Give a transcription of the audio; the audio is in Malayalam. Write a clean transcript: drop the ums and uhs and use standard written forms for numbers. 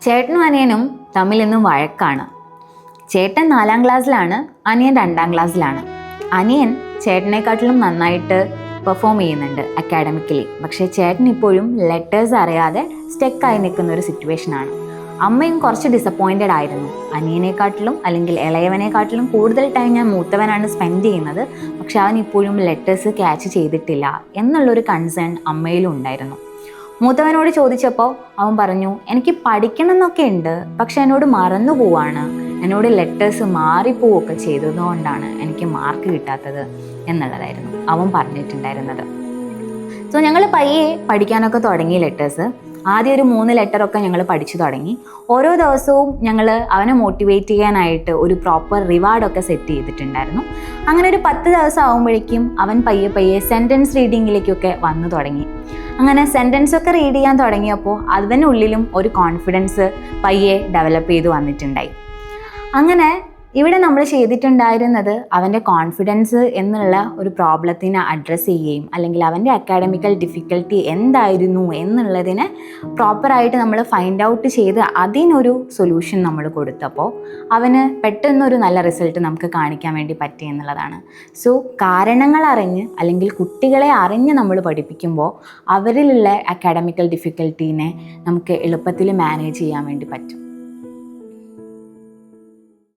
ചേട്ടനും അനിയനും തമ്മിൽ ഇന്നും വഴക്കാണ്. ചേട്ടൻ 4ാം ക്ലാസ്സിലാണ്, അനിയൻ 2ാം ക്ലാസ്സിലാണ്. അനിയൻ ചേട്ടനെക്കാട്ടിലും നന്നായിട്ട് പെർഫോം ചെയ്യുന്നുണ്ട് അക്കാഡമിക്കലി. പക്ഷേ ചേട്ടൻ ഇപ്പോഴും ലെറ്റേഴ്സ് അറിയാതെ സ്റ്റെക്കായി നിൽക്കുന്ന ഒരു സിറ്റുവേഷനാണ്. അമ്മയും കുറച്ച് ഡിസപ്പോയിൻറ്റഡ് ആയിരുന്നു. അനിയനെക്കാട്ടിലും അല്ലെങ്കിൽ ഇളയവനെക്കാട്ടിലും കൂടുതൽ ടൈം ഞാൻ മൂത്തവനാണ് സ്പെൻഡ് ചെയ്യുന്നത്, പക്ഷെ അവൻ ഇപ്പോഴും ലെറ്റേഴ്സ് ക്യാച്ച് ചെയ്തിട്ടില്ല എന്നുള്ളൊരു കൺസേൺ അമ്മയിലും ഉണ്ടായിരുന്നു. മൂത്തവനോട് ചോദിച്ചപ്പോൾ അവൻ പറഞ്ഞു, എനിക്ക് പഠിക്കണം എന്നൊക്കെ ഉണ്ട്, പക്ഷെ എന്നോട് മറന്നു പോവാണ്, എന്നോട് ലെറ്റേഴ്സ് മാറിപ്പോവുകയൊക്കെ ചെയ്തതുകൊണ്ടാണ് എനിക്ക് മാർക്ക് കിട്ടാത്തത് എന്നുള്ളതായിരുന്നു അവൻ പറഞ്ഞിട്ടുണ്ടായിരുന്നത്. സോ ഞങ്ങൾ പയ്യെ പഠിക്കാനൊക്കെ തുടങ്ങി ലെറ്റേഴ്സ്. ആദ്യം ഒരു 3 ലെറ്ററൊക്കെ ഞങ്ങൾ പഠിച്ചു തുടങ്ങി. ഓരോ ദിവസവും ഞങ്ങൾ അവനെ മോട്ടിവേറ്റ് ചെയ്യാനായിട്ട് ഒരു പ്രോപ്പർ റിവാർഡൊക്കെ സെറ്റ് ചെയ്തിട്ടുണ്ടായിരുന്നു. അങ്ങനെ ഒരു 10 ദിവസം ആകുമ്പോഴേക്കും അവൻ പയ്യെ പയ്യെ സെൻറ്റൻസ് റീഡിങ്ങിലേക്കൊക്കെ വന്നു തുടങ്ങി. അങ്ങനെ സെൻറ്റൻസൊക്കെ റീഡ് ചെയ്യാൻ തുടങ്ങിയപ്പോൾ അതിനുള്ളിലും ഒരു കോൺഫിഡൻസ് പയ്യെ ഡെവലപ്പ് ചെയ്ത് വന്നിട്ടുണ്ടായി. അങ്ങനെ ഇവിടെ നമ്മൾ ചെയ്തിട്ടുണ്ടായിരുന്നത് അവൻ്റെ കോൺഫിഡൻസ് എന്നുള്ള ഒരു പ്രോബ്ലത്തിനെ അഡ്രസ്സ് ചെയ്യുകയും അല്ലെങ്കിൽ അവൻ്റെ അക്കാഡമിക്കൽ ഡിഫിക്കൽട്ടി എന്തായിരുന്നു എന്നുള്ളതിനെ പ്രോപ്പറായിട്ട് നമ്മൾ ഫൈൻഡ് ഔട്ട് ചെയ്ത് അതിനൊരു സൊല്യൂഷൻ നമ്മൾ കൊടുത്തപ്പോൾ അവന് പെട്ടെന്നൊരു നല്ല റിസൾട്ട് നമുക്ക് കാണിക്കാൻ വേണ്ടി പറ്റി എന്നുള്ളതാണ്. സോ കാരണങ്ങൾ അറിഞ്ഞ് അല്ലെങ്കിൽ കുട്ടികളെ അറിഞ്ഞ് നമ്മൾ പഠിപ്പിക്കുമ്പോൾ അവരിലുള്ള അക്കാഡമിക്കൽ ഡിഫിക്കൽട്ടീനെ നമുക്ക് എളുപ്പത്തിൽ മാനേജ് ചെയ്യാൻ വേണ്ടി പറ്റും.